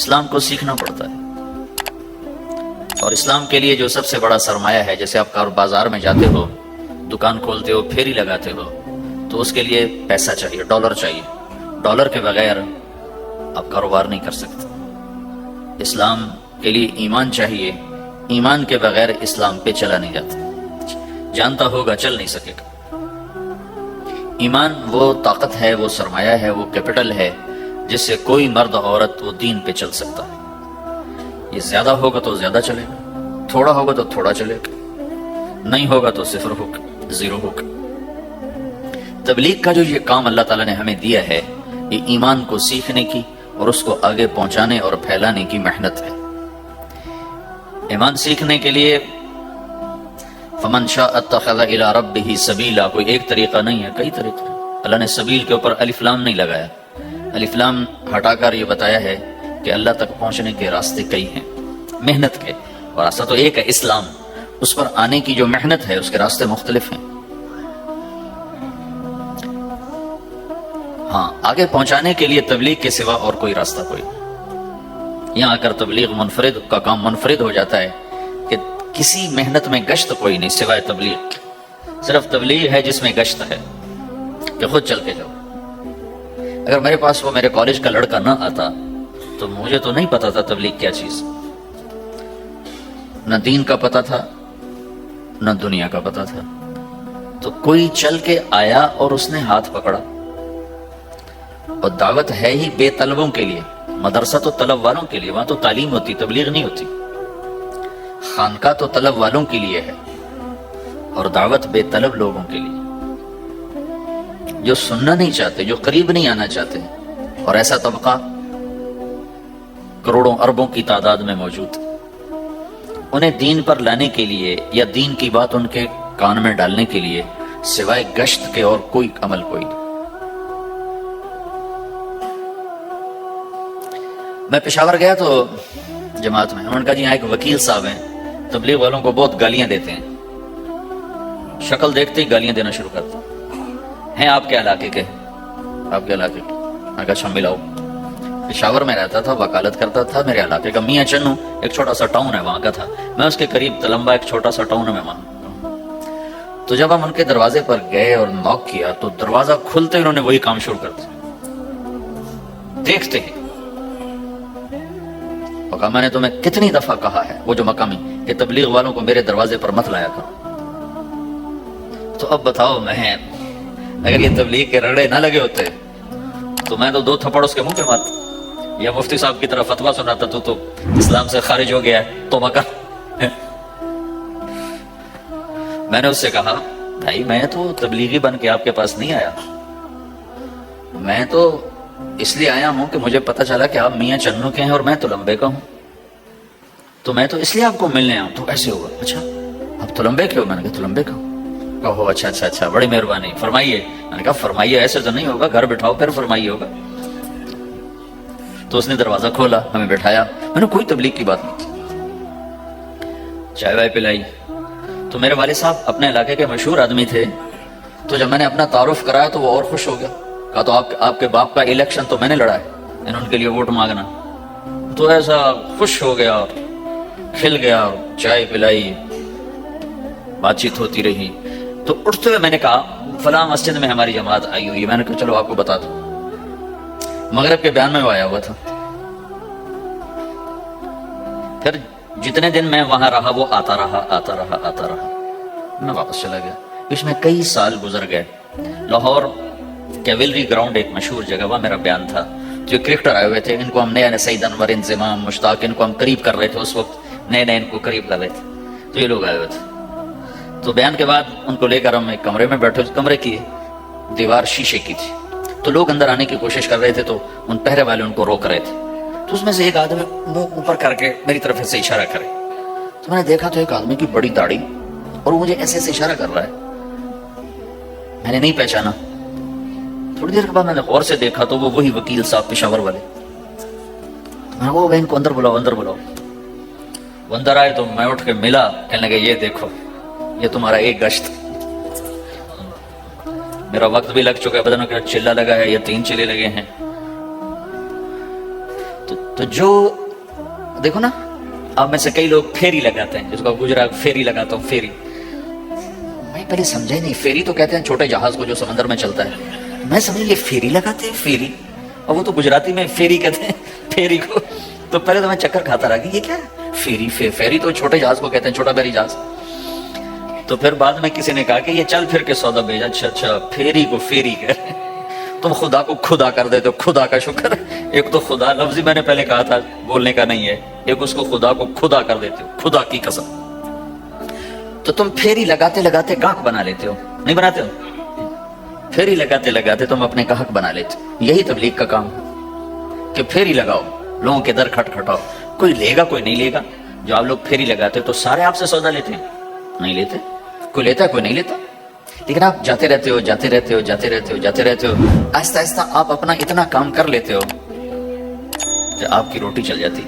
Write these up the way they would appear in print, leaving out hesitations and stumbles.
اسلام کو سیکھنا پڑتا ہے. اور اسلام کے لیے جو سب سے بڑا سرمایہ ہے، جیسے آپ بازار میں جاتے ہو، دکان کھولتے ہو، پھیری لگاتے ہو، تو اس کے لیے پیسہ چاہیے، ڈالر چاہیے. ڈالر کے بغیر آپ کاروبار نہیں کر سکتے. اسلام کے لیے ایمان چاہیے، ایمان کے بغیر اسلام پہ چلا نہیں جاتا. جانتا ہوگا چل نہیں سکے گا. ایمان وہ طاقت ہے، وہ سرمایہ ہے، وہ کیپٹل ہے جس سے کوئی مرد عورت وہ دین پہ چل سکتا ہے. یہ زیادہ ہوگا تو زیادہ چلے گا، تھوڑا ہوگا تو تھوڑا چلے گا، نہیں ہوگا تو صفر ہوگا، زیرو ہوگا. تبلیغ کا جو یہ کام اللہ تعالیٰ نے ہمیں دیا ہے، یہ ایمان کو سیکھنے کی اور اس کو آگے پہنچانے اور پھیلانے کی محنت ہے. ایمان سیکھنے کے لیے فمن شاء اتخذ الی ربہ سبیلا، کوئی ایک طریقہ نہیں ہے، کئی طریقے. اللہ نے سبیل کے اوپر الف لام نہیں لگایا، الف لام ہٹا کر یہ بتایا ہے کہ اللہ تک پہنچنے کے راستے کئی ہیں. محنت کے، اور راستہ تو ایک ہے اسلام، اس پر آنے کی جو محنت ہے اس کے راستے مختلف ہیں. ہاں، آگے پہنچانے کے لیے تبلیغ کے سوا اور کوئی راستہ کوئی. یہاں آ کر تبلیغ منفرد کا کام منفرد ہو جاتا ہے کہ کسی محنت میں گشت کوئی نہیں سوائے تبلیغ. صرف تبلیغ ہے جس میں گشت ہے کہ خود چل کے جاؤ. اگر میرے پاس وہ میرے کالج کا لڑکا نہ آتا تو مجھے تو نہیں پتا تھا تبلیغ کیا چیز. نہ دین کا پتا تھا نہ دنیا کا پتا تھا. تو کوئی چل کے آیا اور اس نے ہاتھ پکڑا. اور دعوت ہے ہی بے طلبوں کے لیے. مدرسہ تو طلب والوں کے لیے، وہاں تو تعلیم ہوتی، تبلیغ نہیں ہوتی. خانقاہ تو طلب والوں کے لیے ہے اور دعوت بے طلب لوگوں کے لیے، جو سننا نہیں چاہتے، جو قریب نہیں آنا چاہتے. اور ایسا طبقہ کروڑوں اربوں کی تعداد میں موجود. انہیں دین پر لانے کے لیے یا دین کی بات ان کے کان میں ڈالنے کے لیے سوائے گشت کے اور کوئی عمل کوئی نہیں. میں پشاور گیا تو جماعت میں انہوں نے کہا جی یہاں ایک وکیل صاحب ہیں، تبلیغ والوں کو بہت گالیاں دیتے ہیں. شکل دیکھتے ہی گالیاں دینا شروع کرتے ہیں. آپ کے علاقے کے؟ آپ کے علاقے کے؟ میں کہا اچھا ملاؤ. پشاور میں رہتا تھا، وکالت کرتا تھا. میرے علاقے کا میاں چنو ایک چھوٹا سا ٹاؤن ہے وہاں کا تھا. میں اس کے قریب تلمبا ایک چھوٹا سا ٹاؤن ہے وہاں. تو جب ہم ان کے دروازے پر گئے اور نوک کیا تو دروازہ کھلتے انہوں نے وہی کام شروع کر دیا. دیکھتے ہیں کہا میں نے تمہیں کتنی دفعہ کہا ہے، وہ جو مقامی، کہ تبلیغ والوں کو میرے دروازے پر مت لایا کرو. تو اب بتاؤ، میں اگر یہ تبلیغ کے رگڑے نہ لگے ہوتے تو میں تو 2 تھپڑ اس کے منہ پہ مارتا، یا مفتی صاحب کی طرف فتویٰ سناتا تو اسلام سے خارج ہو گیا ہے تو مکر. میں نے اس سے کہا بھائی میں تو تبلیغی بن کے آپ کے پاس نہیں آیا، میں تو اس لیے آیا ہوں کہ مجھے پتا چلا کہ آپ میاں چنو کے ہیں اور میں تلمبے کا ہوں، تو میں تو اس لیے آپ کو ملنے آؤں. تو ایسے ہوا، اچھا آپ تلمبے کے ہو؟ میں نے کہا تلمبے کا ہوں. کہو اچھا اچھا اچھا، بڑی مہربانی، فرمائیے. میں نے کہا فرمائیے، ایسے تو نہیں ہوگا، گھر بٹھاؤ پھر فرمائیے ہوگا. تو اس نے دروازہ کھولا، ہمیں بٹھایا. میں نے کوئی تبلیغ کی بات نہیں، چائے وائے پلائی. تو میرے والد صاحب اپنے علاقے کے مشہور آدمی تھے، تو جب میں نے اپنا تعارف کرایا تو وہ اور خوش ہو گیا. کہا تو آپ کے باپ کا الیکشن تو میں نے لڑا ہے، ان کے لیے ووٹ مانگنا. تو ایسا خوش ہو گیا، کھل گیا. چائے پلائی، بات چیت ہوتی رہی. تو اٹھتے ہوئے میں نے کہا فلاں مسجد میں ہماری جماعت آئی ہوئی ہے. میں نے کہا چلو آپ کو بتا دوں. مغرب کے بیان میں وہ آیا ہوا تھا. پھر جتنے دن میں وہاں رہا وہ آتا رہا. میں واپس چلا گیا. اس میں کئی سال گزر گئے. لاہور کیولری گراؤنڈ ایک مشہور جگہ، وہاں میرا بیان تھا. جو کرکٹر آئے ہوئے تھے، ان کو ہم نئے سعید انور، انضمام، مشتاق، ان کو ہم قریب کر رہے تھے. اس وقت نئے ان کو قریب کر رہے تھے. تو یہ لوگ آئے ہوئے تھے. تو بیان کے بعد ان کو لے کر ہم ایک کمرے میں بیٹھے. کمرے کی دیوار شیشے کی تھی، تو لوگ اندر آنے کی کوشش کر رہے تھے تو ان پہرے والے ان کو روک رہے تھے. تو اس میں سے ایک آدمی منہ اوپر کر کے میری طرف ایسے اشارہ کرے. تو میں نے دیکھا تو ایک آدمی کی بڑی داڑھی اور وہ مجھے ایسے اشارہ کر رہا ہے. میں نے نہیں پہچانا. تھوڑی دیر کے بعد میں نے غور سے دیکھا تو وہ وہی وکیل صاحب پشاور والے. میں نے کہا ان کو اندر بلاؤ. وہ اندر آئے تو میں اٹھ کے ملا. کہنے لگے یہ دیکھو یہ تمہارا ایک گشت. میرا وقت بھی لگ چکا ہے، بدنوں کا چلہ لگا ہے یا 3 چلے لگے ہیں. تو جو دیکھو نا، آپ میں سے کئی لوگ پھیری لگاتے ہیں، جس کو گجرات پھیری لگاتا ہوں، پھیری میں پہلے سمجھا ہی نہیں، فیری تو کہتے ہیں چھوٹے جہاز کو جو سمندر میں چلتا ہے، میں سمجھ یہ فیری لگاتے ہیں، فیری، اور وہ تو گجراتی میں فیری کہتے ہیں پھیری کو. تو پہلے تو میں چکر کھاتا رہا کہ یہ کیا ہے فیری، فیری تو چھوٹے جہاز کو کہتے ہیں، چھوٹا بحری جہاز. تو پھر بعد میں کسی نے کہا کہ یہ چل پھر کے سودا بھیجا، اچھا پھیری کو فیری کہتے. تم خدا کو خدا کر دیتے ہو، خدا کا شکر. ایک تو خدا لفظ ہی میں نے پہلے کہا تھا بولنے کا نہیں ہے، ایک اس کو خدا کو خدا کر دیتے ہو، خدا کی قسم. تو تم پھیری لگاتے لگاتے گاہک بنا لیتے ہو، نہیں بناتے ہو؟ پھیری لگاتے لگاتے تم اپنے گاہک بنا لیتے ہو. یہی تبلیغ کا کام ہے کہ پھیری لگاؤ، لوگوں کے در کھٹکھٹاؤ، کوئی لے گا کوئی نہیں لے گا. جو آپ لوگ پھیری لگاتے ہو تو سارے آپ سے سودا لیتے ہیں؟ نہیں لیتے. کوئی لیتا ہے کوئی نہیں لیتا. لیکن آپ جاتے رہتے ہو، جاتے رہتے ہو، جاتے رہتے ہو، جاتے رہتے ہو، آہستہ آہستہ آپ اپنا اتنا کام کر لیتے ہو کہ آپ کی روٹی چل جاتی.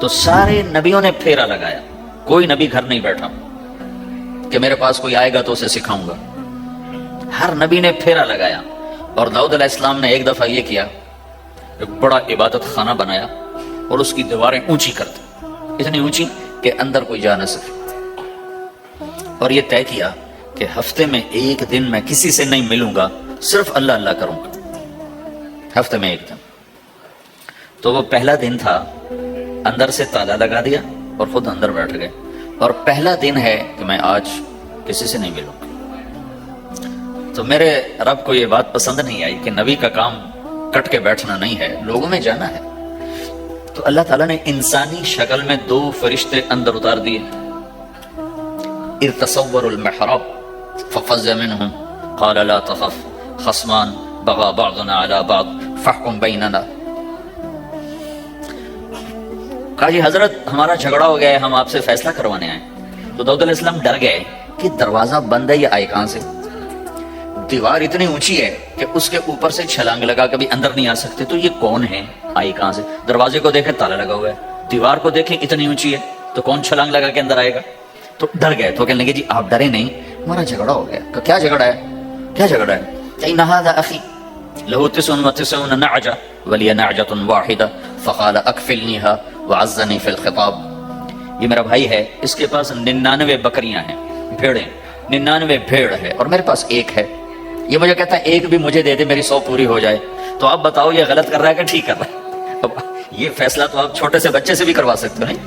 تو سارے نبیوں نے پھیرا لگایا، کوئی نبی گھر نہیں بیٹھا کہ میرے پاس کوئی آئے گا تو اسے سکھاؤں گا. ہر نبی نے پھیرا لگایا. اور داؤد علیہ السلام نے ایک دفعہ یہ کیا، ایک بڑا عبادت خانہ بنایا اور اس کی دیواریں اونچی کر دی، اتنی اونچی کہ اندر کوئی جا نہ سکے. اور یہ طے کیا کہ ہفتے میں ایک دن میں کسی سے نہیں ملوں گا، صرف اللہ اللہ کروں گا، ہفتے میں ایک دن. تو وہ پہلا دن تھا، اندر سے تالا لگا دیا اور خود اندر بیٹھ گئے. اور پہلا دن ہے کہ میں آج کسی سے نہیں ملوں گا. تو میرے رب کو یہ بات پسند نہیں آئی کہ نبی کا کام کٹ کے بیٹھنا نہیں ہے، لوگوں میں جانا ہے. تو اللہ تعالیٰ نے انسانی شکل میں 2 فرشتے اندر اتار دیے. اذ تصوروا المحراب ففزع منهم قال لا تخف خصمان بغى بعضنا على بعض فاحكم بيننا. کہا جی حضرت ہمارا جھگڑا ہو گیا ہے، ہم آپ سے فیصلہ کروانے آئے. تو داؤد علیہ السلام ڈر گئے کہ دروازہ بند ہے، یہ آئے کہاں سے؟ دیوار اتنی اونچی ہے کہ اس کے اوپر سے چھلانگ لگا کبھی اندر نہیں آ سکتے. تو یہ کون ہے، آئی کہاں سے؟ دروازے کو دیکھیں تالا لگا ہوا ہے، دیوار کو دیکھیں اتنی اونچی ہے، تو کون چھلانگ لگا کے اندر آئے گا؟ تو ڈر گئے. تو کہنے لگے جی آپ ڈرے نہیں، ہمارا جھگڑا ہو گیا. کہ کیا جھگڑا ہے؟ کیا جھگڑا ہے؟ ان هذا اخي له 99 نعجة ولي نعجة واحدة فقال اكفلنيها وعزني في الخطاب. یہ میرا بھائی ہے، اس کے پاس 99 بکریاں ہیں، بھیڑیں، 99 بھیڑ ہے، اور میرے پاس ایک ہے. یہ مجھے کہتا ہے ایک بھی مجھے دے دے، میری 100 پوری ہو جائے. تو آپ بتاؤ یہ غلط کر رہا ہے کہ ٹھیک کر رہا ہے؟ اب یہ فیصلہ تو آپ چھوٹے سے بچے سے بھی کروا سکتے ہو. نہیں،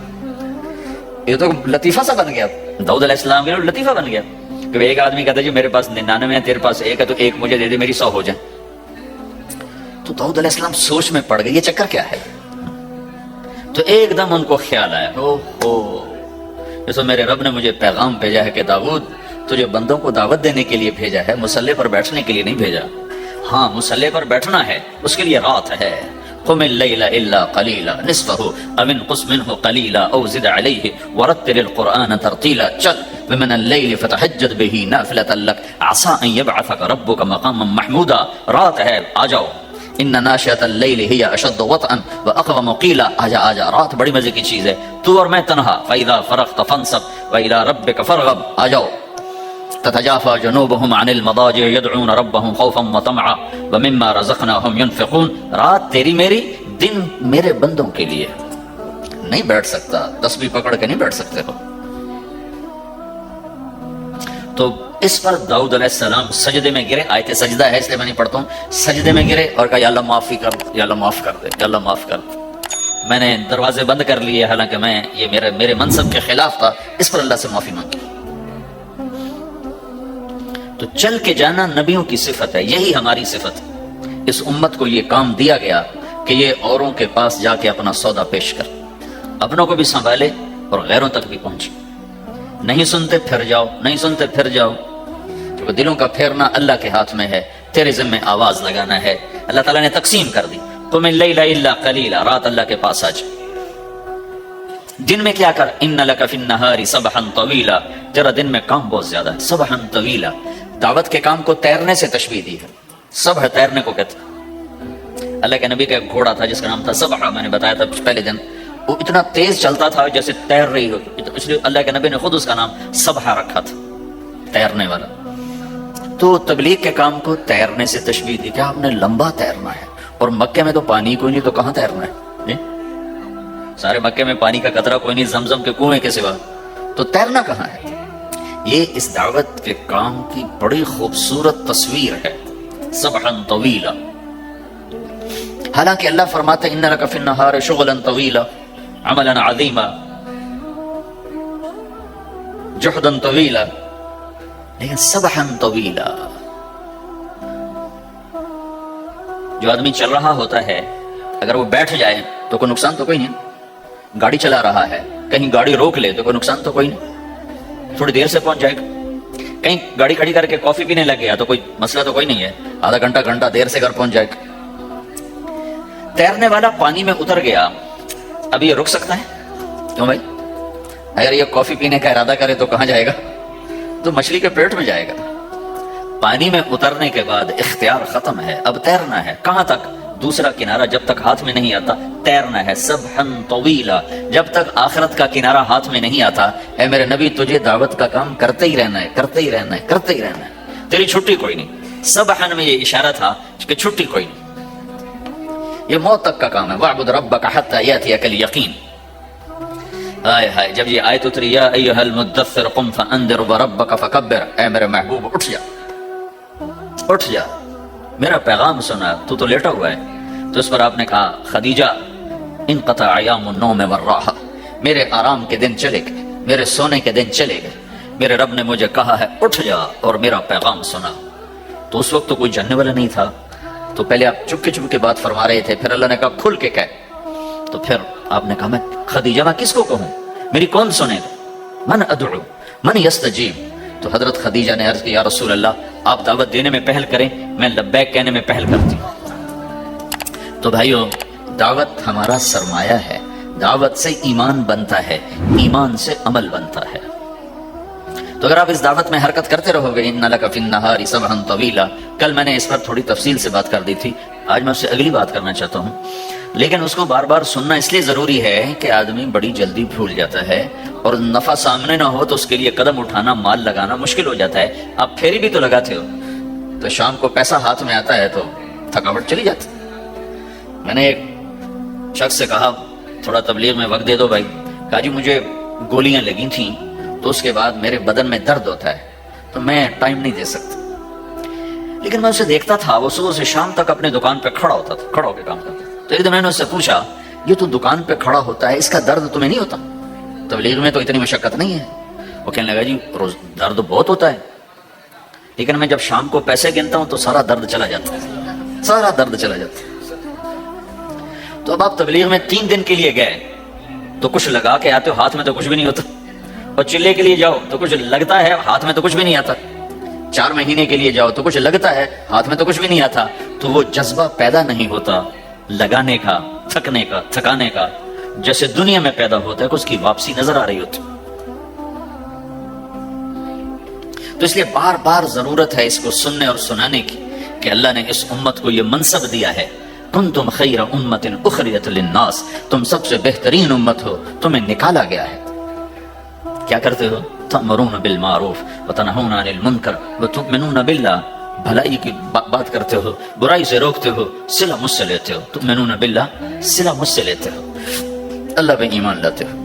یہ تو لطیفہ سا بن گیا. داؤد علیہ السلام کے لیے لطیفہ بن گیا کہ ایک آدمی کہتا ہے جی میرے پاس 99 ہے، تیرے پاس ایک ہے، تو ایک مجھے دے دے، میری 100 ہو جائے. تو داؤد علیہ السلام سوچ میں پڑ گئے یہ چکر کیا ہے. تو ایک دم ان کو خیال آیا، جیسے میرے رب نے مجھے پیغام بھیجا ہے کہ داؤد تجھے بندوں کو دعوت دینے کے لیے بھیجا ہے، مسلح پر بیٹھنے کے لیے نہیں بھیجا. ہاں مسلح پر بیٹھنا ہے، اس کے لیے رات ہے. قم اللیل الا قلیلا نصفه او انقص منه قلیلا او زد علیہ ورتل القرآن ترتیلا. چل ومن اللیل فتہجد به نافلة لک عسى ان یبعثک ربک مقاما محمودا. رات ہے، آ جاؤ. ان ناشئۃ اللیل ہی اشد وطئا واقوم قیلا. آجا آجا، رات بڑی مزے کی چیز ہے، تو اور میں تنہا. فاذا فرغت فانصب والى ربک فارغب. آ جاؤ. تتجافى جنوبهم عن المضاجع يدعون ربهم خوفا وطمعا ومما رزقناهم ينفقون. رات تیری میری، دن میرے بندوں کے لیے. نہیں بیٹھ سکتا، تسبیح پکڑ کے نہیں بیٹھ سکتے ہو. تو اس پر داؤد علیہ السلام سجدے میں گرے. آیت سجدہ ہے اس لیے میں نہیں پڑھتا ہوں. سجدے میں گرے اور کہا یا اللہ معافی کر، یا اللہ معاف کر دے، یا اللہ معاف کر دے. میں نے دروازے بند کر لیے، حالانکہ یہ میرے منصب کے خلاف تھا. اس پر اللہ سے معافی مانگی. تو چل کے جانا نبیوں کی صفت ہے، یہی ہماری صفت ہے. اس امت کو یہ کام دیا گیا کہ یہ اوروں کے پاس جا کے اپنا سودا پیش کر، اپنوں کو بھی سنبھالے اور غیروں تک بھی پہنچے. نہیں سنتے پھر جاؤ، نہیں سنتے پھر جاؤ. کیونکہ دلوں کا پھیرنا اللہ کے ہاتھ میں ہے، تیرے ذمہ آواز لگانا ہے. اللہ تعالیٰ نے تقسیم کر دی. قم اللیل الا قلیلا، رات اللہ کے پاس آ جا. دن میں کیا کر، ان لک فی النہار سبحا طویلا، تیرا دن میں کام بہت زیادہ ہے. سبحا طویلا، دعوت کے کام کو تیرنے سے تشبیہ دی ہے. سبح تیرنے کو کہتے ہیں. اللہ کے نبی کا ایک گھوڑا تھا جس کا نام تھا سبحا، میں نے بتایا تھا پہلے دن. وہ اتنا تیز چلتا تھا جیسے تیر رہی ہو، اس لیے اللہ کے نبی نے خود اس کا نام سبحا رکھا تھا، تیرنے والا. تو تبلیغ کے کام کو تیرنے سے تشبیہ دی کہ آپ نے لمبا تیرنا ہے، اور مکے میں تو پانی کوئی نہیں، تو کہاں تیرنا ہے؟ سارے مکے میں پانی کا قطرہ کوئی نہیں، زمزم کے کنویں کے سوا، تو تیرنا کہاں ہے؟ یہ اس دعوت کے کام کی بڑی خوبصورت تصویر ہے، سبحا طویلا۔ حالانکہ اللہ فرماتا ہے ان لک فی النہار شغلا طویلا، عملا عظیما، جہدا طویلا، لیکن سبحا طویلا۔ جو آدمی چل رہا ہوتا ہے اگر وہ بیٹھ جائے تو کوئی نقصان تو کوئی نہیں، گاڑی چلا رہا ہے کہیں گاڑی روک لے تو کوئی نقصان تو کوئی نہیں، تھوڑی دیر سے پہنچ جائے گا۔ کہیں گاڑی کھڑی کر کے کافی پینے لگ گیا تو کوئی مسئلہ تو کوئی نہیں ہے، آدھا گھنٹہ دیر سے گھر پہنچ جائے گا۔ تیرنے والا پانی میں اتر گیا، اب یہ رک سکتا ہے؟ کیوں بھائی؟ اگر یہ کافی پینے کا ارادہ کرے تو کہاں جائے گا؟ تو مچھلی کے پیٹ میں جائے گا۔ پانی میں اترنے کے بعد اختیار ختم ہے، اب تیرنا ہے۔ کہاں تک؟ دوسرا کنارہ جب تک ہاتھ میں نہیں آتا تیرنا ہے، سبحا طویلا، جب تک آخرت کا کنارہ ہاتھ میں نہیں آتا۔ اے میرے نبی تجھے دعوت کا کام کرتے ہی رہنا ہے، کرتے ہی رہنا ہے، کرتے ہی رہنا ہے، تیری چھٹی کوئی نہیں۔ سبحا میں یہ اشارہ تھا کہ چھٹی کوئی نہیں، یہ موت تک کا کام ہے۔ وَاعْبُدْ رَبَّكَ حَتَّى يَأْتِيَكَ الْيَقِينُ۔ ہائے ہائے، جب یہ آیت اتری یا ایھا المدثر قم فانذر وربک فکبر، اے میرے محبوب اٹھ جا، اٹھ جا، میرا پیغام سنا، تو لیٹا ہوا ہے۔ تو اس پر آپ نے کہا خدیجہ انقطع ایام النوم والراحہ، میرے آرام کے دن چلے گئے، میرے سونے کے دن چلے گئے، میرے رب نے مجھے کہا ہے اٹھ جا اور میرا پیغام سنا۔ تو اس وقت تو کوئی جاننے والا نہیں تھا، تو پہلے آپ چپکے چپکے بات فرما رہے تھے، پھر اللہ نے کہا کھل کے کہہ، تو پھر آپ نے کہا میں خدیجہ میں کس کو کہوں، میری کون سنے گا، من ادعو من یستجیب۔ تو حضرت خدیجہ نے عرض کی یا رسول اللہ آپ دعوت دینے میں پہل کریں، میں لبیک کہنے میں پہل کرتی ہوں۔ تو بھائیو، دعوت ہمارا سرمایہ ہے، دعوت سے ایمان بنتا ہے، ایمان سے عمل بنتا ہے۔ تو اگر آپ اس دعوت میں حرکت کرتے رہو گے، ان لک فی النہار سبحا طویلا، کل میں نے اس پر تھوڑی تفصیل سے بات کر دی تھی، آج میں اس سے اگلی بات کرنا چاہتا ہوں، لیکن اس کو بار بار سننا اس لیے ضروری ہے کہ آدمی بڑی جلدی بھول جاتا ہے، اور نفع سامنے نہ ہو تو اس کے لیے قدم اٹھانا، مال لگانا مشکل ہو جاتا ہے۔ آپ پھیری بھی تو لگاتے ہو، تو شام کو پیسہ ہاتھ میں آتا ہے تو تھکاوٹ چلی جاتی۔ میں نے ایک شخص سے کہا تھوڑا تبلیغ میں وقت دے دو بھائی، کہا جی مجھے گولیاں لگی تھیں تو اس کے بعد میرے بدن میں درد ہوتا ہے تو میں ٹائم نہیں دے سکتا، لیکن میں اسے دیکھتا تھا وہ صبح سے شام تک اپنے دکان پہ کھڑا ہوتا تھا، کھڑا ہو کے کام کرتا تھا۔ تو ایک دن میں نے اس سے پوچھا یہ تو دکان پہ کھڑا ہوتا ہے، اس کا درد تمہیں نہیں ہوتا؟ تبلیغ میں تو اتنی مشقت نہیں ہے۔ وہ کہنے لگا جی روز درد بہت ہوتا ہے، لیکن میں جب شام کو پیسے گنتا ہوں تو سارا درد چلا جاتا ہے، سارا درد چلا جاتا ہے۔ تو اب آپ تبلیغ میں 3 دن کے لیے گئے تو کچھ لگا کے آتے ہو، ہاتھ میں تو کچھ بھی نہیں ہوتا، اور چلے کے لیے جاؤ تو کچھ لگتا ہے، ہاتھ میں تو کچھ بھی نہیں آتا، 4 مہینے کے لیے جاؤ تو کچھ لگتا ہے، ہاتھ میں تو کچھ بھی نہیں آتا۔ تو وہ جذبہ پیدا نہیں ہوتا لگانے کا، تھکنے کا، تھکانے کا، جیسے دنیا میں پیدا ہوتا ہے کہ اس کی واپسی نظر آ رہی ہوتی۔ تو اس لیے بار بار ضرورت ہے اس کو سننے اور سنانے کی کہ اللہ نے اس امت کو یہ منصب دیا ہے، کنتم خیر امت اخرجت للناس، تم سب سے بہترین امت ہو، تمہیں نکالا گیا ہے۔ کیا کرتے ہو؟ تأمرون بالمعروف وتنہون عن المنکر وتؤمنون باللہ، بھلائی کی بات کرتے ہو، برائی سے روکتے ہو، صلہ مجھ سے لیتے ہو، تؤمنون باللہ، صلہ مجھ سے لیتے ہو، اللہ پہ ایمان لاتے ہو۔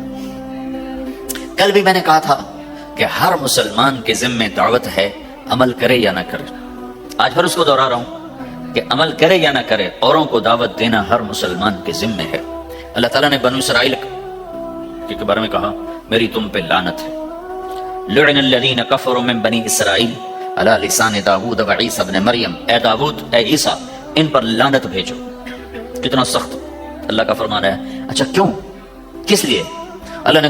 کل بھی میں نے کہا تھا کہ ہر مسلمان کے ذمہ دعوت ہے، عمل کرے یا نہ کرے۔ آج پھر اس کو دہرا رہا ہوں کہ عمل کرے یا نہ کرے، اوروں کو دعوت دینا ہر مسلمان کے ذمہ ہے۔ اللہ تعالیٰ نے بنو اسرائیل کے بارے میں کہا میری تم پہ لعنت ہے، لعن الذین کفروا من بنی اسرائیل علی لسان داود و عیسیٰ ابن مریم، اے داود اے عیسیٰ ان پر لعنت بھیجو۔ کتنا سخت اللہ کا فرمان ہے۔ اچھا کیوں، کس لیے؟ اللہ نے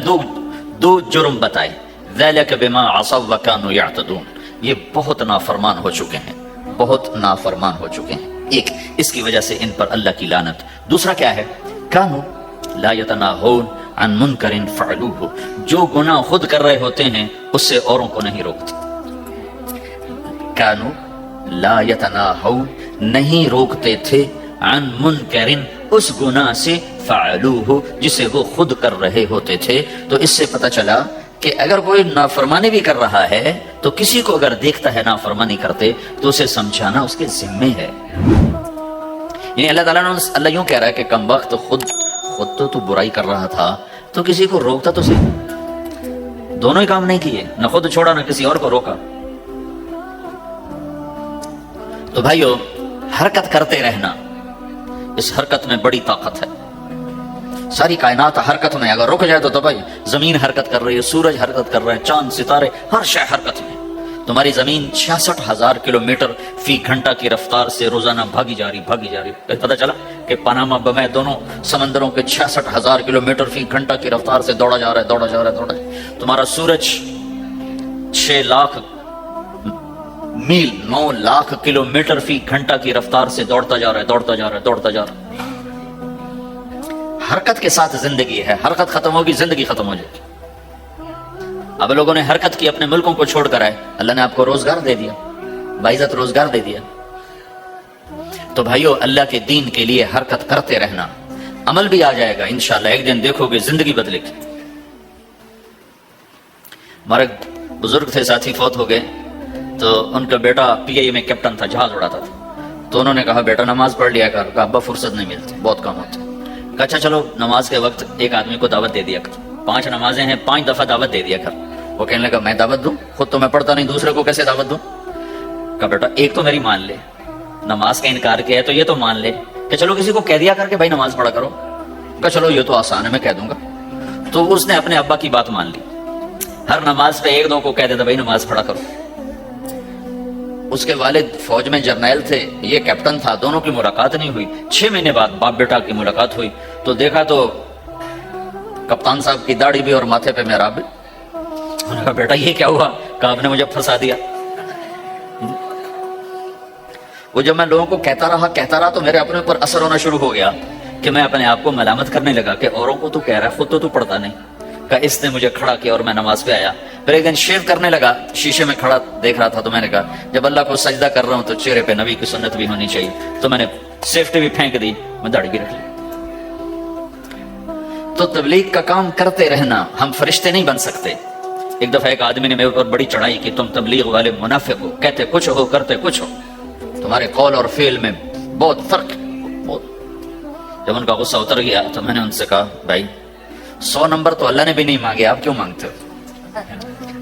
دو جرم بتائے، ذلک بما عصوا وکانوا یعتدون، یہ بہت نافرمان ہو چکے ہیں، بہت نافرمان ہو چکے ہیں، ایک اس کی وجہ سے ان پر اللہ کی لعنت۔ دوسرا کیا ہے؟ کانوا لا یتناہون عن منکر فعلوہ، جو گناہ خود کر رہے ہوتے ہیں اس سے اوروں کو نہیں روکتے۔ کانوا لا یتناہون، نہیں روکتے تھے، عن منکر، اس گناہ سے، فعلوہ، جسے وہ خود کر رہے ہوتے تھے۔ تو اس سے پتہ چلا کہ اگر کوئی نافرمانی بھی کر رہا ہے تو کسی کو اگر دیکھتا ہے نافرمانی کرتے تو اسے سمجھانا اس کے ذمے ہے۔ یعنی اللہ تعالیٰ نے اللہ یوں کہہ رہا ہے کہ کم وقت خود تو برائی کر رہا تھا تو کسی کو روکتا تو صحیح، دونوں ہی کام نہیں کیے، نہ خود چھوڑا نہ کسی اور کو روکا۔ تو بھائیو حرکت کرتے رہنا، اس حرکت میں بڑی طاقت ہے۔ ساری کائنات حرکت میں، اگر رک جائے تو بھائی زمین حرکت کر رہی ہے، سورج حرکت کر رہا ہے، چاند ستارے ہر شے حرکت میں۔ تمہاری زمین 66,000 کلومیٹر فی گھنٹہ کی رفتار سے روزانہ بھاگی جا رہی۔ پتہ چلا کہ پاناما بمے دونوں سمندروں کے 66,000 کلومیٹر فی گھنٹہ کی رفتار سے دوڑا جا رہا ہے۔ تمہارا سورج 6 لاکھ میل 9 لاکھ کلومیٹر فی گھنٹہ کی رفتار سے دوڑتا جا رہا ہے۔ حرکت کے ساتھ زندگی ہے، حرکت ختم ہوگی زندگی ختم ہو جائے گی۔ اب لوگوں نے حرکت کی، اپنے ملکوں کو چھوڑ کر آئے، اللہ نے آپ کو روزگار دے دیا، باعزت روزگار دے دیا۔ تو بھائیو اللہ کے دین کے لیے حرکت کرتے رہنا، عمل بھی آ جائے گا انشاءاللہ، ایک دن دیکھو گے زندگی بدلے گی۔ ہمارے بزرگ تھے، ساتھی فوت ہو گئے، تو ان کا بیٹا پی آئی میں کیپٹن تھا، جہاز اڑاتا تھا۔ تو انہوں نے کہا بیٹا نماز پڑھ لیا کر، کہا ابا فرصت نہیں ملتی، بہت کام ہوتا ہے۔ کہا اچھا چلو نماز کے وقت ایک آدمی کو دعوت دے دیا کر، 5 نمازیں ہیں، 5 دفعہ دعوت دے دیا کر۔ وہ کہنے لگا میں دعوت دوں؟ خود تو میں پڑھتا نہیں، دوسرے کو کیسے دعوت دوں؟ کہا بیٹا ایک تو میری مان لے، نماز کا انکار کیا ہے تو یہ تو مان لے کہ چلو کسی کو کہہ دیا کر کے بھائی نماز پڑھا کرو۔ کہا چلو یہ تو آسان ہے، میں کہہ دوں گا۔ تو اس نے اپنے ابا کی بات مان لی، ہر نماز پہ 1-2 کو کہہ دیتا بھائی نماز پڑھا کرو۔ اس کے والد فوج میں جرنیل تھے، یہ کیپٹن تھا، دونوں کی ملاقات نہیں ہوئی۔ 6 مہینے بعد باپ بیٹا کی ملاقات ہوئی تو دیکھا تو کپتان صاحب کی داڑھی بھی اور ماتھے پہ محراب بھی۔ انہوں نے کہا بیٹا یہ کیا ہوا؟ کہا آپ نے مجھے پھنسا دیا۔ وہ جب میں لوگوں کو کہتا رہا تو میرے اپنے اوپر اثر ہونا شروع ہو گیا کہ میں اپنے آپ کو ملامت کرنے لگا کہ اوروں کو تو کہہ رہا ہے، خود تو پڑھتا نہیں۔ کہا اس نے مجھے کھڑا کیا اور میں نماز پہ آیا۔ پھر ایک دن شیو کرنے لگا، شیشے میں کھڑا دیکھ رہا تھا تو میں نے کہا جب اللہ کو سجدہ کر رہا ہوں تو چہرے پہ نبی کی سنت بھی ہونی چاہیے، تو میں نے سیفٹی بھی پھینک دی، میں داڑھی بھی رکھ لی۔ تو تبلیغ کا کام کرتے رہنا، ہم فرشتے نہیں بن سکتے۔ ایک دفعہ ایک آدمی نے میرے اوپر بڑی چڑھائی کی، تم تبلیغ والے منافق ہو، کہتے کچھ ہو کرتے کچھ ہو، تمہارے قول اور فعل میں بہت فرق ہے۔ جب ان کا غصہ اتر گیا تو میں نے ان سے کہا بھائی 100 نمبر تو اللہ نے بھی نہیں مانگے، آپ کیوں مانگتے ہو؟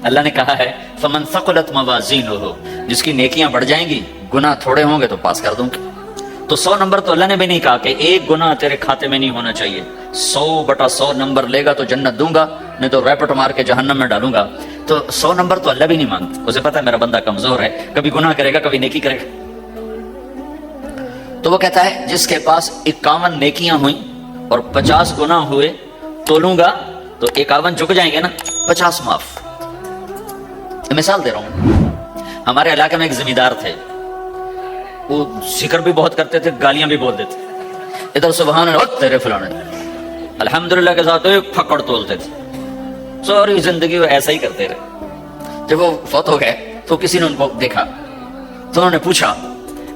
اللہ نے کہا ہے فمن ثقلت موازینہ، جس کی نیکیاں بڑھ جائیں گی، گناہ تھوڑے ہوں گے تو پاس کر دوں گی۔ تو 100 نمبر تو اللہ نے بھی نہیں کہا کہ ایک گناہ تیرے کھاتے میں نہیں ہونا چاہیے، 100/100 نمبر لے گا تو جنت دوں گا، نہیں تو ریپٹ مار کے جہنم میں ڈالوں گا۔ تو 100 نمبر تو اللہ بھی نہیں مانگتا، اسے پتا ہے میرا بندہ کمزور ہے، کبھی گناہ کرے گا کبھی نیکی کرے گا۔ تو وہ کہتا ہے جس کے پاس 51 نیکیاں ہوئیں اور 50 گناہ ہوئے تولوں گا تو 51 جھک جائیں گے نا، 50 معاف۔ مثال دے رہا ہوں، ہمارے علاقے میں ایک زمیندار تھے، وہ ذکر بھی بہت کرتے تھے، گالیاں بھی بول دیتے، ادھر سبحان اللہ تیرے فلانے، الحمدللہ کے ساتھ ایک پھکڑ تولتے تھے، ساری زندگی وہ ایسا ہی کرتے رہے۔ جب وہ فوت ہو گئے تو کسی نے ان کو دیکھا تو انہوں نے پوچھا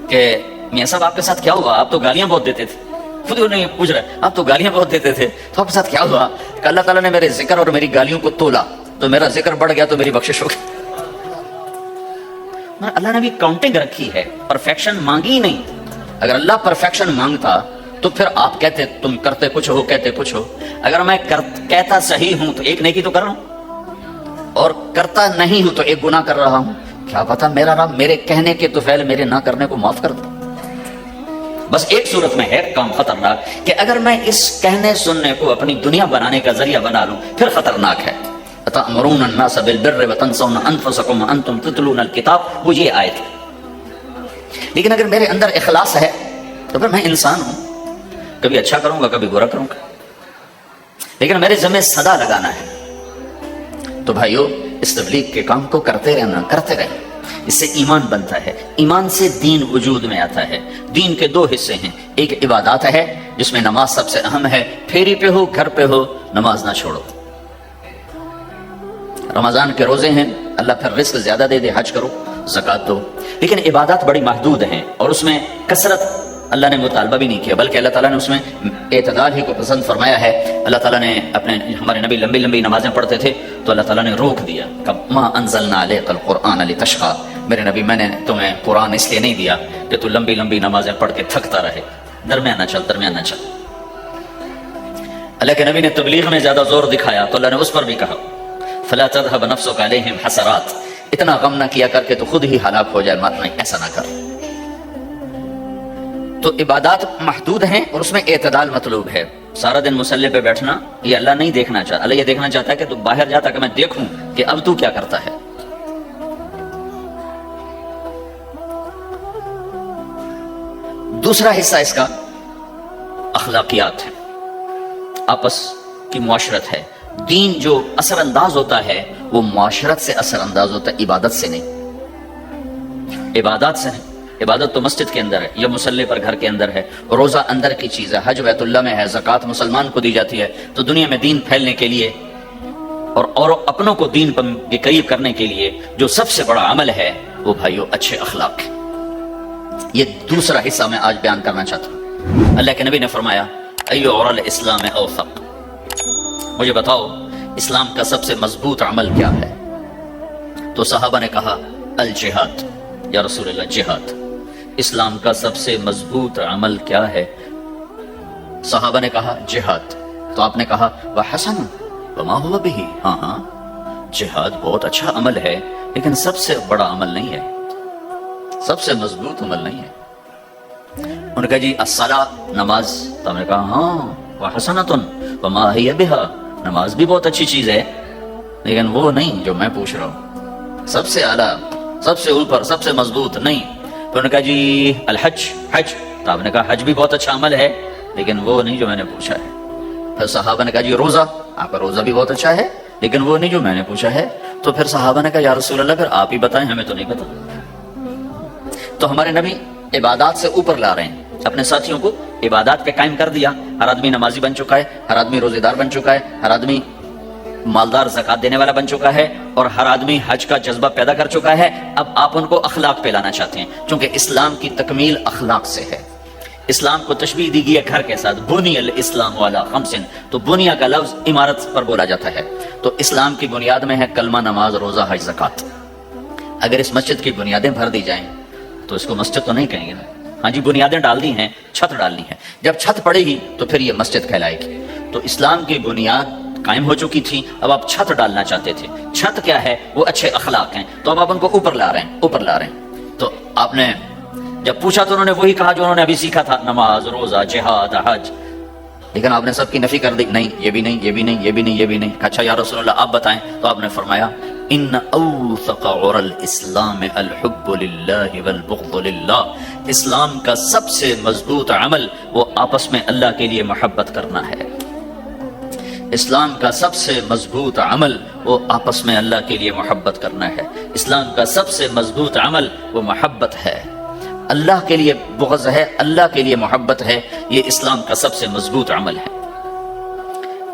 کہ میاں صاحب آپ کے ساتھ کیا ہوا؟ آپ تو گالیاں بہت دیتے تھے۔ خود انہیں پوچھ رہے آپ تو گالیاں بہت دیتے تھے، تو آپ کے ساتھ کیا ہوا؟ کہ اللہ تعالیٰ نے میرے ذکر اور میری گالیوں کو تولا تو میرا ذکر بڑھ گیا تو میری بخشش ہو گئی۔ اللہ نے بھی کاؤنٹنگ رکھی ہے، پرفیکشن مانگی ہی نہیں۔ اگر اللہ پرفیکشن مانگتا تو پھر آپ کہتے تم کرتے کچھ ہو کہتے کچھ ہو۔ اگر میں کہتا صحیح ہوں تو ایک نیکی تو کر رہا ہوں، اور کرتا نہیں ہوں تو ایک گناہ کر رہا ہوں۔ کیا پتا میرا رب میرے کہنے کے تو فعل میرے نہ کرنے کو معاف کر دے۔ بس ایک صورت میں ہے کام خطرناک کہ اگر میں اس کہنے سننے کو اپنی دنیا بنانے کا ذریعہ بنا لوں، پھر خطرناک ہے۔ أَتَأْمُرُونَ النَّاسَ بِالْبِرِّ وَتَنْسَوْنَ أَنفُسَكُمْ وَأَنْتُمْ تَتْلُونَ الْكِتَابَ، وہ یہ آیت ہے۔ لیکن اگر میرے اندر اخلاص ہے تو پھر میں انسان ہوں، کبھی اچھا کروں گا کبھی برا کروں گا، لیکن میرے ذمہ صدا لگانا ہے۔ تو بھائیو اس تبلیغ کے کام کو کرتے رہنا، کرتے رہنا، اس سے ایمان بنتا ہے، ایمان سے دین وجود میں آتا ہے۔ دین کے 2 حصے ہیں، ایک عبادات ہے جس میں نماز سب سے اہم ہے، پھیری پہ ہو گھر پہ ہو نماز نہ چھوڑو۔ رمضان کے روزے ہیں، اللہ پھر رزق زیادہ دے دے، حج کرو، زکوٰۃ دو، لیکن عبادات بڑی محدود ہیں اور اس میں کثرت اللہ نے مطالبہ بھی نہیں کیا، بلکہ اللہ تعالیٰ نے اس میں اعتدال ہی کو پسند فرمایا ہے۔ اللہ تعالیٰ نے ہمارے نبی لمبی لمبی نمازیں پڑھتے تھے تو اللہ تعالیٰ نے روک دیا کہ ما انزلنا علیک القرآن لتشقی، میرے نبی میں نے تمہیں قرآن اس لیے نہیں دیا کہ تو لمبی لمبی نمازیں پڑھ کے تھکتا رہے، درمیانہ چل درمیانہ چل. اللہ کے نبی نے تبلیغ میں زیادہ زور دکھایا تو اللہ نے اس پر بھی کہا فلا تذهب نفسك عليهم حسرات، اتنا غم نہ کیا کر کے تو خود ہی ہلاک ہو جائے، مت نہیں ایسا نہ کر. تو عبادات محدود ہیں اور اس میں اعتدال مطلوب ہے. سارا دن مصلی پہ بیٹھنا یہ اللہ نہیں دیکھنا چاہتا. اللہ یہ دیکھنا چاہتا ہے کہ تو باہر جاتا کہ میں دیکھوں کہ اب تو کیا کرتا ہے. دوسرا حصہ اس کا اخلاقیات ہے، آپس کی معاشرت ہے. دین جو اثر انداز ہوتا ہے وہ معاشرت سے اثر انداز ہوتا ہے، عبادت سے نہیں. عبادات سے نہیں. عبادت تو مسجد کے اندر ہے یا مصلی پر گھر کے اندر ہے، روزہ اندر کی چیز ہے، حج بیت اللہ میں ہے، زکوٰۃ مسلمان کو دی جاتی ہے. تو دنیا میں دین پھیلنے کے لیے اور اپنوں کو دین کے قریب کرنے کے لیے جو سب سے بڑا عمل ہے وہ بھائیو اچھے اخلاق ہے. یہ دوسرا حصہ میں آج بیان کرنا چاہتا ہوں. اللہ کے نبی نے فرمایا ایو اور الاسلام اوثق، مجھے بتاؤ اسلام کا سب سے مضبوط عمل کیا ہے؟ تو صحابہ نے کہا الجہاد. یا رسول اللہ جہاد. اسلام کا سب سے مضبوط عمل کیا ہے؟ صحابہ نے کہا جہاد. تو آپ نے کہا وحسن وما هو به، ہاں جہاد بہت اچھا عمل ہے لیکن سب سے بڑا عمل نہیں ہے، سب سے مضبوط عمل نہیں ہے. انہوں نے کہا جی الصلاۃ، نماز. تو ہم نے کہا ہاں وحسنۃ وما هي بها، نماز بھی بہت اچھی چیز ہے لیکن وہ نہیں جو میں پوچھ رہا ہوں، سب سے اعلیٰ، سب سے اوپر، سب سے مضبوط نہیں. تو انہوں نے کہا جی الحج، حج. تو آپ نے کہا حج بھی بہت اچھا عمل ہے لیکن وہ نہیں جو میں نے پوچھا ہے. پھر صحابہ نے کہا جی روزہ، آپ کا روزہ بھی بہت اچھا ہے لیکن وہ نہیں جو میں نے پوچھا ہے. تو پھر صحابہ نے کہا یا رسول اللہ پھر آپ ہی بتائیں، ہمیں تو نہیں پتا. تو ہمارے نبی عبادات سے اوپر لا رہے ہیں، اپنے ساتھیوں کو عبادات پہ قائم کر دیا. ہر آدمی نمازی بن چکا ہے، ہر آدمی روزے دار بن چکا ہے، ہر آدمی مالدار زکات دینے والا بن چکا ہے اور ہر آدمی حج کا جذبہ پیدا کر چکا ہے. اب آپ ان کو اخلاق پہ لانا چاہتے ہیں چونکہ اسلام کی تکمیل اخلاق سے ہے. اسلام کو تشبیہ دی گئی ہے گھر کے ساتھ، بنی الاسلام علی خمس. تو بنیا کا لفظ عمارت پر بولا جاتا ہے. تو اسلام کی بنیاد میں ہے کلمہ، نماز، روزہ، حج، زکات. اگر اس مسجد کی بنیادیں بھر دی جائیں تو اس کو مسجد تو نہیں کہیں گے نا. ہاں جی بنیادیں ڈال دی ہیں، چھت ڈالنی ہے. جب چھت پڑے گی تو پھر یہ مسجد کہلائے گی. تو اسلام کی بنیاد قائم ہو چکی تھی، اب آپ چھت ڈالنا چاہتے تھے. چھت کیا ہے؟ وہ اچھے اخلاق ہیں. تو اب آپ ان کو اوپر لا رہے ہیں، اوپر لا رہے ہیں. تو آپ نے جب پوچھا تو انہوں نے وہی کہا جو انہوں نے ابھی سیکھا تھا، نماز، روزہ، جہاد، حج. لیکن آپ نے سب کی نفی کر دی، نہیں یہ بھی نہیں، یہ بھی نہیں، یہ بھی نہیں، یہ بھی نہیں. اچھا یا رسول اللہ آپ بتائیں. تو آپ نے فرمایا ان اوثق عر الاسلام الحب للہ والبغض للہ. اسلام کا سب سے مضبوط عمل وہ آپس میں اللہ کے لیے محبت کرنا ہے. اسلام کا سب سے مضبوط عمل وہ آپس میں اللہ کے لیے محبت کرنا ہے. اسلام کا سب سے مضبوط عمل وہ محبت ہے. اللہ کے لیے بغض ہے، اللہ کے لیے محبت ہے. یہ اسلام کا سب سے مضبوط عمل ہے.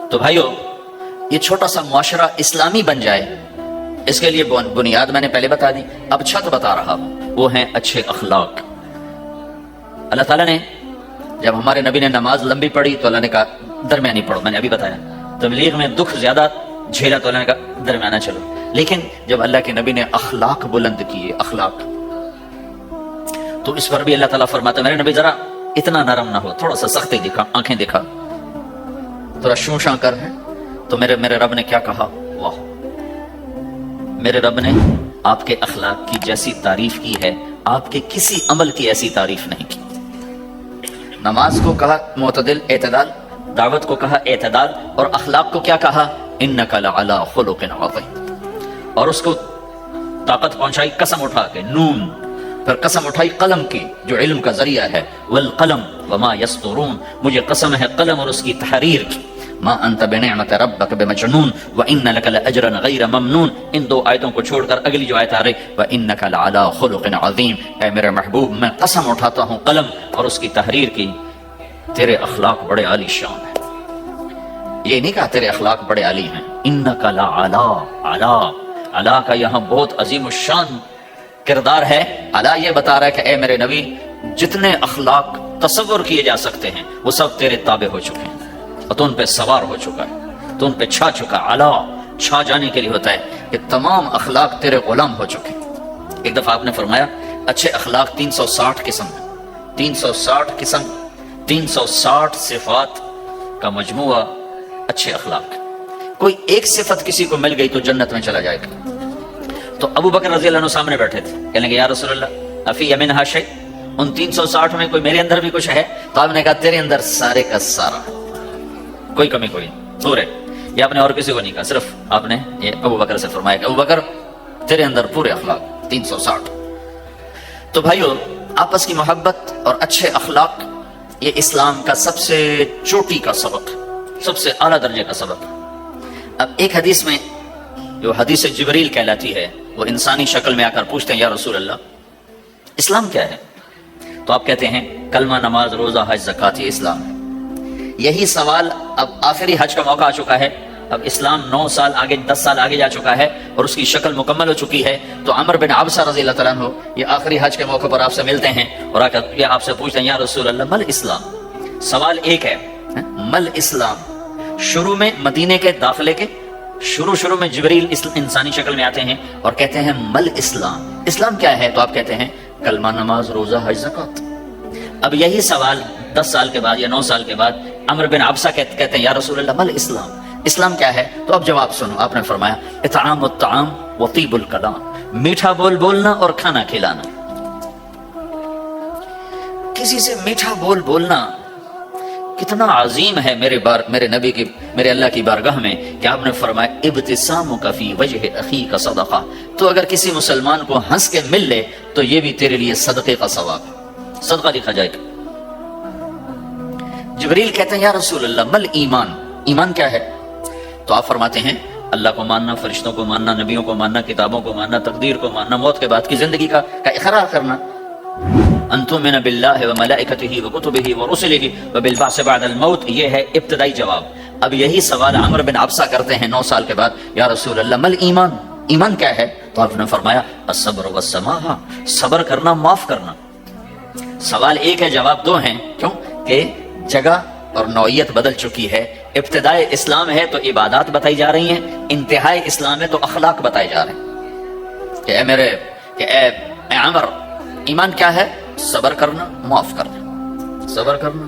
تو بھائیو یہ چھوٹا سا معاشرہ اسلامی بن جائے، اس کے لیے بنیاد میں نے پہلے بتا دی، اب چھت بتا رہا ہوں، وہ ہیں اچھے اخلاق. اللہ تعالیٰ نے جب ہمارے نبی نے نماز لمبی پڑھی تو اللہ نے کہا درمیانی پڑھو. میں نے ابھی بتایا تبلیغ میں دکھ زیادہ جھیلا تو اللہ نے کہا درمیانہ چلو. لیکن جب اللہ کے نبی نے اخلاق بلند کیے، اخلاق، تو اس پر بھی اللہ تعالیٰ فرماتا ہے میرے نبی ذرا اتنا نرم نہ ہو، تھوڑا سا سختی دکھا، آنکھیں دکھا، تھوڑا شوں شاں کر ہے. تو میرے رب نے کیا کہا؟ واہ، میرے رب نے آپ کے اخلاق کی جیسی تعریف کی ہے آپ کے کسی عمل کی ایسی تعریف نہیں کی. نماز کو کہا معتدل، اعتدال. دعوت کو کہا اعتدال. اور اخلاق کو کیا کہا؟ انک لعلی خلق عظیم. اور اس کو طاقت پہنچائی قسم اٹھا کے، نون. پھر قسم اٹھائی قلم کی جو علم کا ذریعہ ہے، والقلم وما یسطرون. مجھے قسم ہے قلم اور اس کی تحریر کی. ما انت بنعمت ربک بمجنون وان لک لاجرا غیر ممنون. ان دو آیتوں کو چھوڑ کر اگلی جو آیت آ رہی وانک لعلی خلق عظیم. اے میرے محبوب میں قسم اٹھاتا ہوں قلم اور اس کی تحریر کی، تیرے اخلاق بڑے عالی شان ہیں. یہ نہیں کہا تیرے اخلاق بڑے عالی ہیں. انک لعلی، علا، علا کا یہاں بہت عظیم الشان کردار ہے. علا یہ بتا رہا ہے کہ اے میرے نبی جتنے اخلاق تصور کیے جا سکتے ہیں وہ سب تیرے تابع ہو چکے ہیں اور تو ان پہ سوار ہو چکا ہے، تو ان پہ چھا چکا. علا چھا جانے کے لیے ہوتا ہے کہ تمام اخلاق تیرے غلام ہو چکے. ایک دفعہ آپ نے فرمایا اچھے اخلاق 360 قسم ہیں. 360 قسم 360 صفات کا مجموعہ اچھے اخلاق. کوئی ایک صفت کسی کو مل گئی تو جنت میں چلا جائے گا. تو ابو بکر رضی اللہ عنہ سامنے بیٹھے تھے, کہنے لگے یا رسول اللہ افی منہا شیء, ان 360 میں کوئی میرے اندر بھی کچھ ہے؟ تو آپ نے کہا تیرے اندر سارے کا سارا, کوئی کمی کوئی پورے. یہ آپ نے اور کسی کو نہیں کہا, صرف آپ نے یہ ابو بکر سے فرمایا کہ ابو بکر تیرے اندر پورے اخلاق 360. تو بھائیو, آپس کی محبت اور اچھے اخلاق یہ اسلام کا سب سے چوٹی کا سبق, سب سے اعلیٰ درجے کا سبق. اب ایک حدیث میں جو حدیث جبریل کہلاتی ہے, وہ انسانی شکل میں آ کر پوچھتے ہیں یا رسول اللہ اسلام کیا ہے؟ تو آپ کہتے ہیں کلمہ, نماز, روزہ, حج, زکوٰۃ, یہ اسلام ہے. یہی سوال اب آخری حج کا موقع آ چکا ہے, اب اسلام 9 سال آگے 10 سال آگے جا چکا ہے اور اس کی شکل مکمل ہو چکی ہے. تو عمر بن عبسہ رضی اللہ تعالیٰ عنہ یہ آخری حج کے موقع پر آپ سے ملتے ہیں اور آ کر یہ آپ سے پوچھتے ہیں یا رسول اللہ مل اسلام. سوال ایک ہے, مل اسلام. شروع میں مدینے کے داخلے کے شروع میں جبریل انسانی شکل میں آتے ہیں اور کہتے ہیں مل اسلام, اسلام کیا ہے؟ تو آپ کہتے ہیں کلمہ, نماز, روزہ, حج, زکوٰۃ. اب یہی سوال 10 سال کے بعد یا 9 سال کے بعد عمر بن عبسہ کہتے ہیں یا رسول اللہ مل اسلام, اسلام کیا ہے؟ تو اب جواب سنو, آپ نے فرمایا اطعام الطعام و طیب الکلام, میٹھا بول بولنا اور کھانا کھلانا. کسی سے میٹھا بول بولنا کتنا عظیم ہے میرے نبی کی, میرے اللہ کی بارگاہ میں, کہ آپ نے فرمایا ابتسامک فی وجہ اخیک صدقہ. تو اگر کسی مسلمان کو ہنس کے مل لے تو یہ بھی تیرے لیے صدقے کا ثواب, صدقہ لکھا جائے گا. جبریل کہتے ہیں یا رسول اللہ مل ایمان, ایمان کیا ہے؟ تو آپ فرماتے ہیں اللہ کو ماننا, فرشتوں کو ماننا, نبیوں کو ماننا, کتابوں کو ماننا, تقدیر کو ماننا, موت کے بعد کی زندگی کا اقرار کرنا. ان تؤمن باللہ وملائکتہ وکتبہ ورسلہ وبالبعث بعد الموت, یہ ہے ابتدائی جواب. اب یہی سوال عمر بن عبسہ کرتے ہیں 9 سال کے بعد, یا رسول اللہ مل ایمان, ایمان کیا ہے؟ تو آپ نے فرمایا الصبر والسماحہ, صبر کرنا, معاف کرنا. سوال ایک ہے, جواب 2 ہیں. کیوں کہ جگہ اور نوعیت بدل چکی ہے. ابتدائے اسلام ہے تو عبادات بتائی جا رہی ہیں, انتہائی اسلام ہے تو اخلاق بتائے جا رہے ہیں. کہ اے عمر, ایمان کیا ہے؟ صبر کرنا, معاف کرنا, صبر کرنا.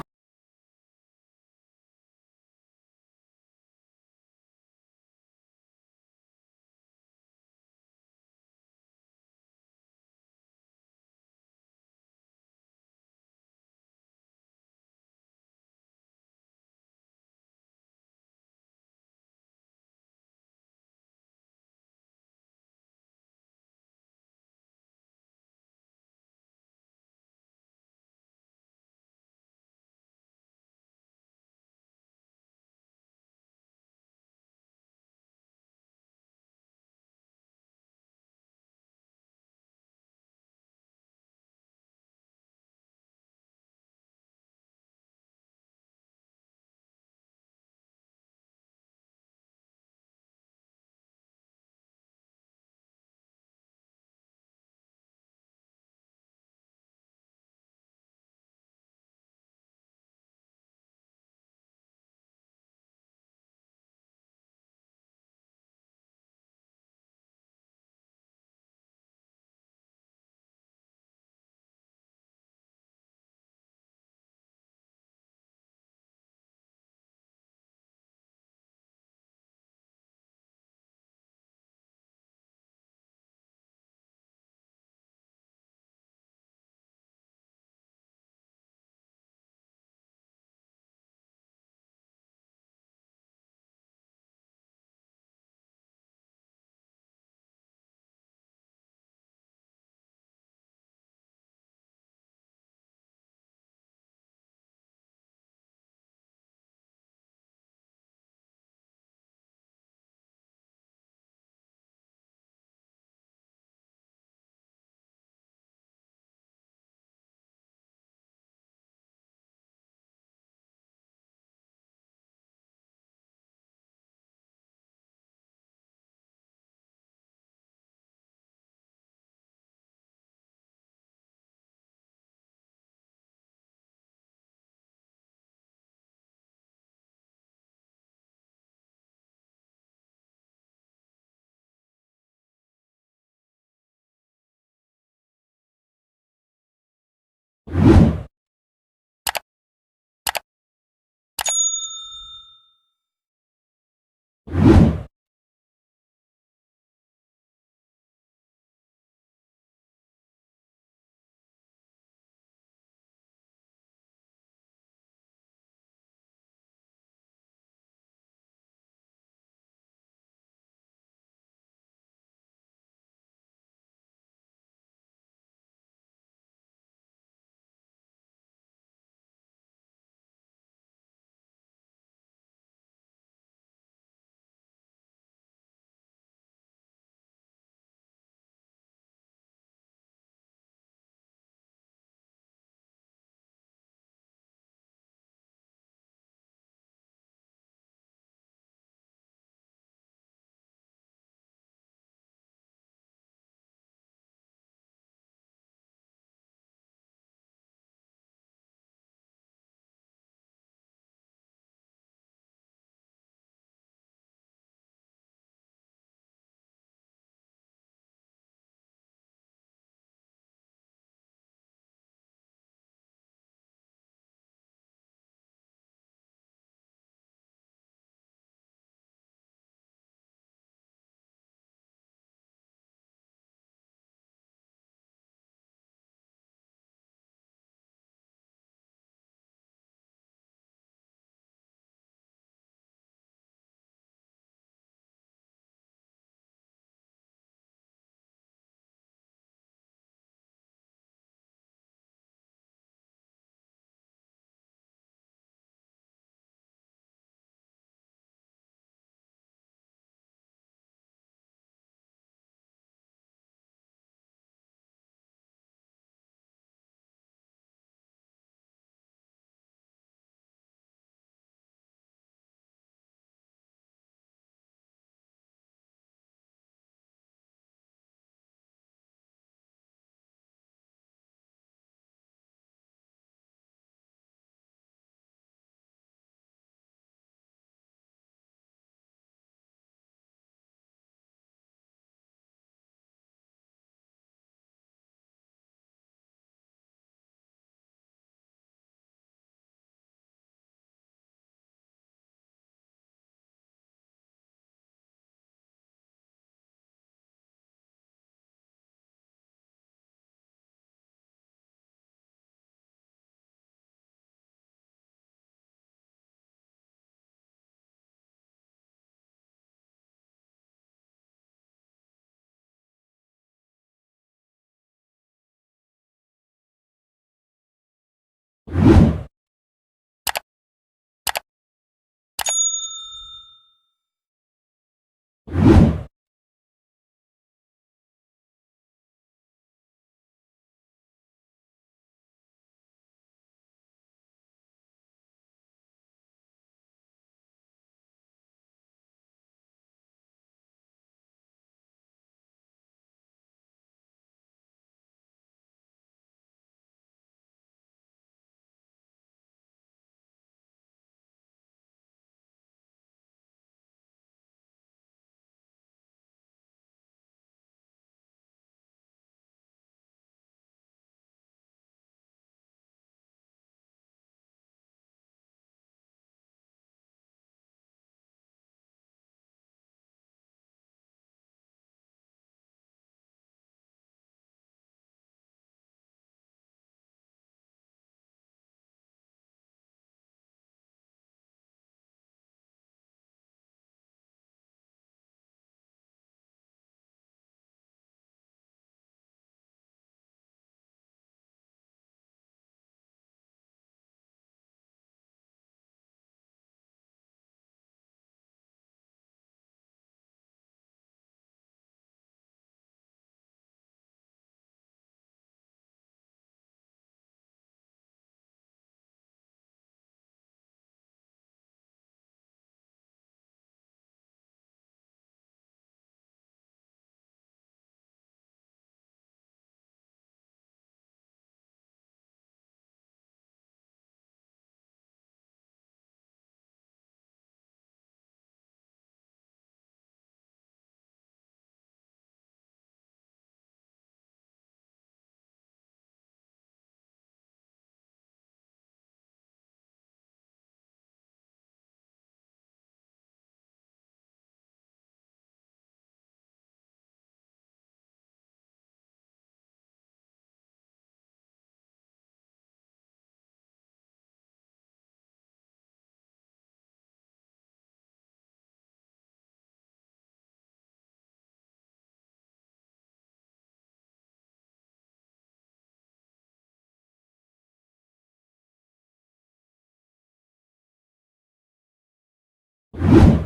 اللہ.